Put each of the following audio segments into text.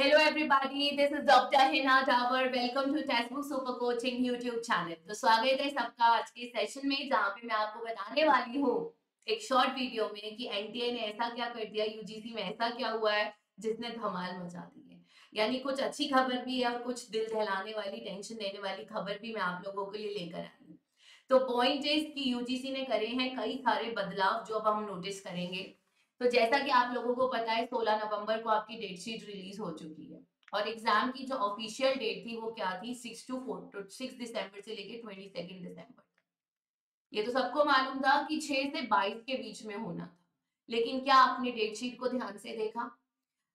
Hello everybody, this is Dr. Hina Tower. Welcome to Textbook Super Coaching YouTube channel. तो स्वागत है सबका आज के सेशन में जहाँ पे मैं आपको बताने वाली हूँ एक शॉर्ट वीडियो में कि एनटीए ने ऐसा क्या कर दिया, यूजीसी में ऐसा क्या हुआ है जिसने धमाल मचा दी है। यानी कुछ अच्छी खबर भी है और कुछ दिल दहलाने वाली, टेंशन देने वाली खबर भी मैं आप लोगों के लिए लेकर आई हूँ। तो पॉइंट इज कि यूजीसी ने करे हैं कई सारे बदलाव जो अब हम नोटिस करेंगे। तो जैसा कि आप लोगों को पता है 16 नवंबर को आपकी डेट शीट रिलीज हो चुकी है और एग्जाम की जो ऑफिशियल डेट थी वो क्या थी, 6 दिसंबर से लेके 22 दिसंबर। ये तो सबको मालूम था कि 6 से 22 के बीच में होना था, लेकिन क्या आपने डेट शीट को ध्यान से देखा?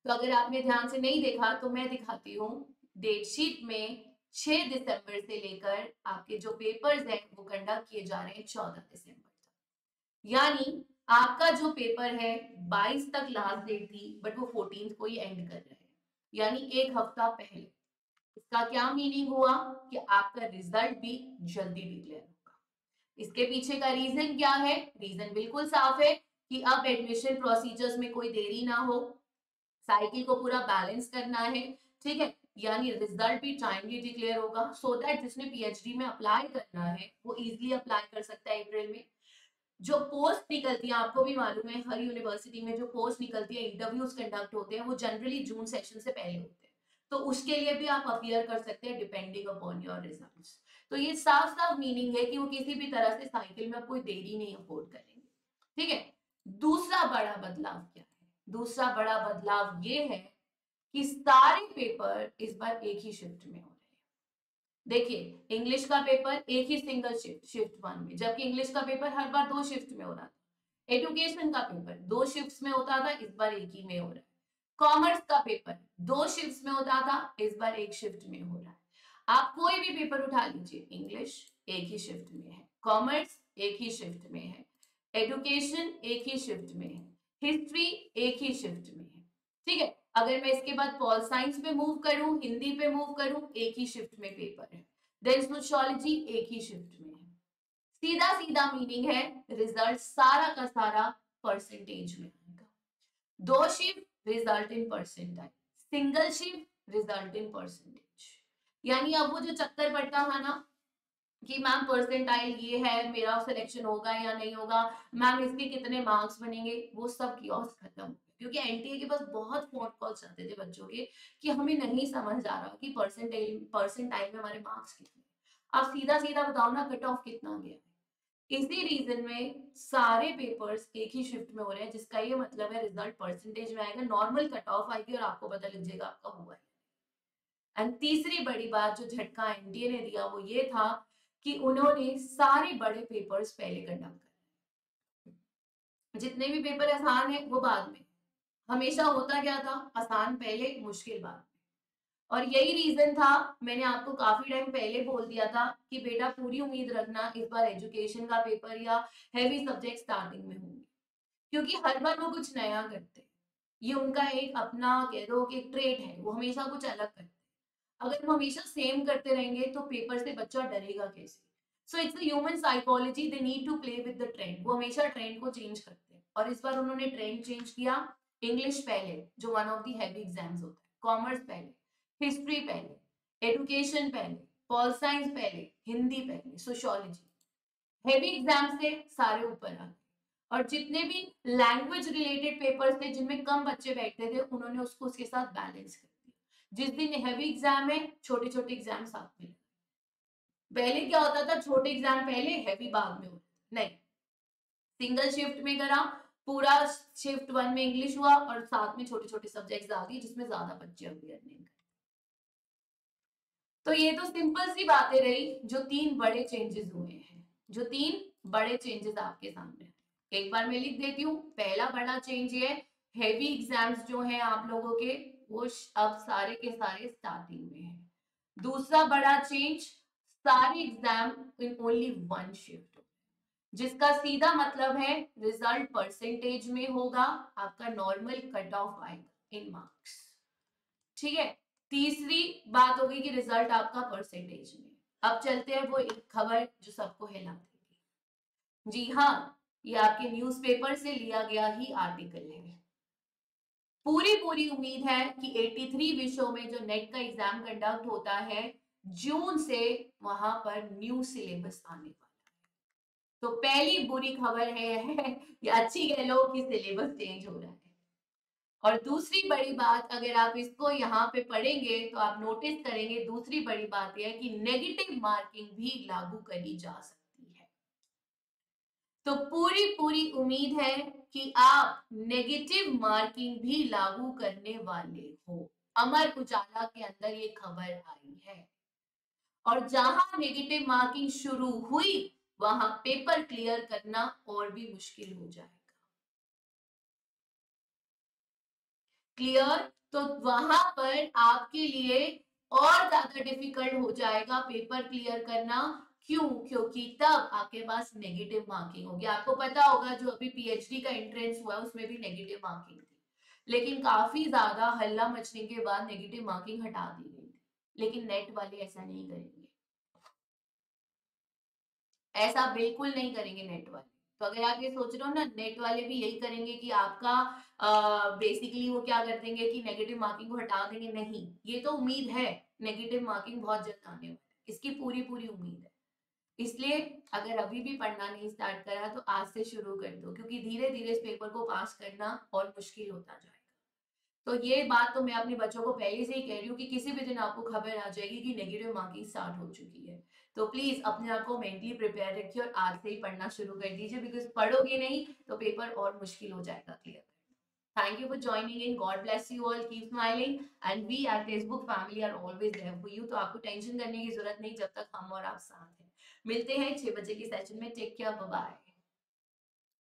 तो अगर आपने ध्यान से नहीं देखा तो मैं दिखाती हूँ। डेट शीट में 6 दिसंबर से लेकर आपके जो पेपर्स हैं वो कंडक्ट किए जा रहे हैं 14 दिसंबर तक। यानी आपका जो पेपर है 22 तक लास्ट डेट थी, बट वो 14 को ही एंड कर रहे हैं, यानी एक हफ्ता पहले। इसका क्या मीनिंग हुआ कि आपका रिजल्ट भी जल्दी डिक्लेयर होगा। इसके पीछे का रीजन क्या है? रीजन बिल्कुल साफ है कि अब एडमिशन प्रोसीजर्स में कोई देरी ना हो, साइकिल को पूरा बैलेंस करना है, ठीक है। यानी रिजल्ट भी टाइमली डिक्लेयर होगा सो दैट जिसने पीएचडी में अप्लाई करना है वो इजीली अप्लाई कर सकता है अप्रैल में। जो पोस्ट निकलती है, आपको भी मालूम है हर यूनिवर्सिटी में जो पोस्ट निकलती है, इंटरव्यूज कंडक्ट होते हैं, वो जनरली जून सेशन से पहले होते हैं। तो उसके लिए भी आप अपियर कर सकते हैं डिपेंडिंग अपॉन योर रिजल्ट्स। तो ये साफ साफ मीनिंग है कि वो किसी भी तरह से साइकिल में कोई देरी नहीं अफोर्ड करेंगे, ठीक है। दूसरा बड़ा बदलाव क्या है? दूसरा बड़ा बदलाव ये है कि सारे पेपर इस बार एक ही शिफ्ट में हो रहे हैं। देखिए, इंग्लिश का पेपर एक ही सिंगल शिफ्ट 1 में, जबकि इंग्लिश का पेपर हर बार 2 शिफ्ट में हो रहा था। एजुकेशन का पेपर 2 शिफ्ट्स में होता था, इस बार एक ही में हो रहा है। कॉमर्स का पेपर 2 शिफ्ट्स में होता था, इस बार एक शिफ्ट में हो रहा है। आप कोई भी पेपर उठा लीजिए, इंग्लिश एक ही शिफ्ट में है, कॉमर्स एक ही शिफ्ट में है, एजुकेशन एक ही शिफ्ट में है, हिस्ट्री एक ही शिफ्ट में है, ठीक है। अगर मैं इसके बाद पॉल साइंस पे मूव करूं, हिंदी पे मूव करूं, एक ही शिफ्ट में पेपर है। देन सोशियोलॉजी एक ही शिफ्ट में है। सीधा सीधा मीनिंग है रिजल्ट सारा का सारा परसेंटेज में आएगा। 2 shift result in percentile, single shift result in percentage. यानी अब वो जो चक्कर पड़ता था ना कि मैम परसेंटाइल ये है, मेरा सिलेक्शन होगा या नहीं होगा, मैम इसके कितने मार्क्स बनेंगे, वो सब कियोस्क खत्म हो गया। क्योंकि एनटीए के पास बहुत फोन कॉल्स आते थे बच्चों के कि हमें नहीं समझ आ रहा कि परसेंटाइल में हमारे मार्क्स कितने। आप सीधा सीधा बताओ ना कट ऑफ कितना गया है। इसी रीजन में सारे पेपर्स एक ही शिफ्ट में हो रहे हैं, जिसका ये मतलब है रिजल्ट परसेंटेज में आएगा, नॉर्मल कट ऑफ आएगी और आपको पता लग जाएगा आपका हुआ है। एंड तीसरी बड़ी बात जो झटका एनटीए ने दिया वो ये था कि उन्होंने सारे बड़े पेपर्स पहले कंडक्ट करे। जितने भी पेपर आसान है वो बाद में। हमेशा होता क्या था, आसान पहले मुश्किल बाद में। और यही रीजन था, मैंने आपको काफी टाइम पहले बोल दिया था कि बेटा पूरी उम्मीद रखना इस बार एजुकेशन का पेपर या हैवी सब्जेक्ट स्टार्टिंग में होंगे, क्योंकि हर बार वो कुछ नया करते हैं। ये उनका एक अपना कह दो कि ट्रेट है, वो हमेशा कुछ अलग करते हैं। अगर हम हमेशा सेम करते रहेंगे तो पेपर से बच्चा डरेगा कैसे? So it's human psychology, they need to play with the trend. वो हमेशा ट्रेंड को चेंज करते हैं और इस बार उन्होंने ट्रेंड चेंज किया। इंग्लिश पहले, जो one of the heavy exams होता है, कॉमर्स पहले, हिस्ट्री पहले, एजुकेशन पहले, पॉल साइंस पहले, हिंदी पहले, सोशियोलॉजी। हैवी एग्जाम से सारे ऊपर आ गए। और जितने भी लैंग्वेज रिलेटेड पेपर्स थे जिनमें कम बच्चे बैठते थे, उन्होंने उसको उसके साथ बैलेंस कर दिया। जिस दिन हैवी एग्जाम है, छोटे छोटे एग्जाम साथ में। पहले क्या होता था, छोटे एग्जाम पहले हैवी बाद में होते, नहीं, सिंगल शिफ्ट में करा, पूरा शिफ्ट 1 में इंग्लिश हुआ और साथ में छोटे छोटे सब्जेक्ट्स आ दिए जिसमें ज्यादा बच्चे अपियर नहीं कर। तो ये तो सिंपल सी बातें रही जो 3 बड़े चेंजेस हुए हैं, जो 3 बड़े चेंजेस आपके सामने। एक बार मैं लिख देती हूँ। पहला बड़ा चेंज ये है, हैवी एग्जाम्स जो है आप लोगों के वो अब सारे के सारे स्टार्टिंग में है। दूसरा बड़ा चेंज, सारे एग्जाम इन ओनली 1 शिफ्ट, जिसका सीधा मतलब है रिजल्ट परसेंटेज में होगा, आपका नॉर्मल कट ऑफ आएगा इन मार्क्स, ठीक है। तीसरी बात होगी कि रिजल्ट आपका परसेंटेज में। अब चलते हैं वो एक खबर जो सबको हिला देगी। जी हाँ, ये आपके न्यूज़पेपर से लिया गया ही आर्टिकल है। पूरी उम्मीद है कि 83 विषयों में जो नेट का एग्जाम कंडक्ट होता है, जून से वहां पर न्यू सिलेबस आने वाला है। तो पहली बुरी खबर है या अच्छी कह लो कि सिलेबस चेंज हो रहा है। और दूसरी बड़ी बात, अगर आप इसको यहाँ पे पढ़ेंगे तो आप नोटिस करेंगे, दूसरी बड़ी बात यह है कि नेगेटिव मार्किंग भी लागू करी जा सकती है। तो पूरी उम्मीद है कि आप नेगेटिव मार्किंग भी लागू करने वाले हो। अमर उजाला के अंदर ये खबर आई है। और जहां नेगेटिव मार्किंग शुरू हुई वहां पेपर क्लियर करना और भी मुश्किल हो जाएगा। क्लियर? तो वहां पर आपके लिए और ज्यादा डिफिकल्ट हो जाएगा पेपर क्लियर करना। क्यों? क्योंकि तब आपके पास नेगेटिव मार्किंग होगी। आपको पता होगा जो अभी पीएचडी का एंट्रेंस हुआ उसमें भी नेगेटिव मार्किंग थी, लेकिन काफी ज्यादा हल्ला मचने के बाद नेगेटिव मार्किंग हटा दी गई थी। लेकिन नेट वाले ऐसा नहीं करेंगे, ऐसा बिल्कुल नहीं करेंगे नेट वाले। तो अगर आप ये सोच रहे हो ना, नेट वाले भी यही करेंगे कि आपका बेसिकली वो क्या कर देंगे कि नेगेटिव मार्किंग को हटा देंगे, नहीं, ये तो उम्मीद है नेगेटिव मार्किंग बहुत जल्द आने वाली है, इसकी पूरी उम्मीद है। इसलिए अगर अभी भी पढ़ना नहीं स्टार्ट करा तो आज से शुरू कर दो, क्योंकि धीरे धीरे इस पेपर को पास करना और मुश्किल होता जाएगा। तो ये बात तो मैं अपने बच्चों को पहले से ही कह रही हूँ कि किसी भी दिन आपको खबर आ जाएगी कि नेगेटिव मार्किंग स्टार्ट हो चुकी है। तो प्लीज अपने आप को मेंटली प्रिपेयर रखिए और आज से ही पढ़ना शुरू कर दीजिए, बिकॉज पढ़ोगे नहीं तो पेपर और मुश्किल हो जाएगा clear. Thank you for joining in. God bless you all. Keep smiling. And we at Facebook family are always there for you. तो आपको टेंशन करने की जरूरत नहीं जब तक हम और आप साथ हैं। मिलते हैं 6 बजे के सेशन में। Take care, bye bye.